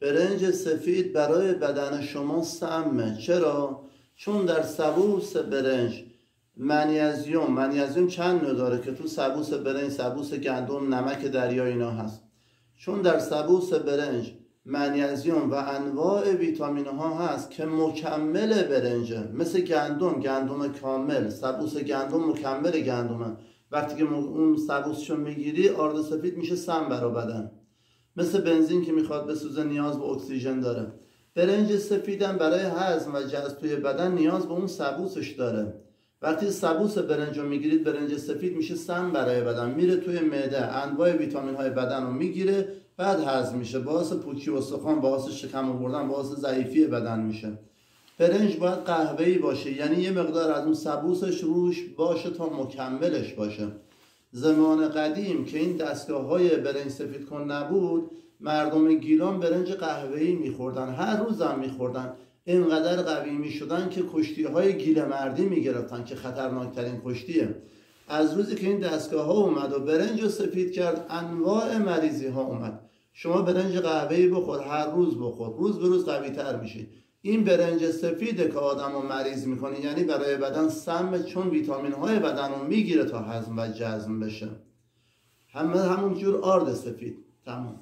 برنج سفید برای بدن شما سمه. چرا؟ چون در سبوس برنج منیزیم چند نوع داره که تو سبوس برنج، سبوس گندم، نمک دریا اینا هست. چون در سبوس برنج منیزیم و انواع ویتامین ها هست که مکمل برنجه، مثل گندم کامل، سبوس گندم مکمل گندمه. وقتی که اون سبوسشو میگیری آرد سفید میشه سم برای بدن، مثل بنزین که میخواد بسوزه نیاز به اکسیژن داره. برنج سفیدم برای هضم و جذب توی بدن نیاز به اون سبوسش داره. وقتی سبوس برنج رو میگیرید، برنج سفید میشه سم برای بدن، میره توی معده، انواع ویتامین های بدن رو میگیره، بعد هضم میشه، باعث پوکی استخوان، باعث شکم آوردن، باعث ضعیفی بدن میشه. برنج باید قهوه‌ای باشه، یعنی یه مقدار از اون سبوسش روش باشه تا مکملش باشه. زمان قدیم که این دستگاه‌های برنج سفید کن نبود، مردم گیلان برنج قهوه‌ای می‌خوردن، هر روز هم می‌خوردن. اینقدر قوی می‌شدن که کشتی‌های گیل مردی می‌گرفتن که خطرناکترین کشتیه. از روزی که این دستگاه‌ها اومد و برنج سفید کرد، انواع مریضی‌ها اومد. شما برنج قهوه‌ای بخور، هر روز بخور، روز به روز قوی‌تر میشی. این برنج سفیده که آدم رو مریض میکنه، یعنی برای بدن سم، چون ویتامین های بدن رو میگیره تا هضم و جذب بشه. همون جور آرد سفید. تمام.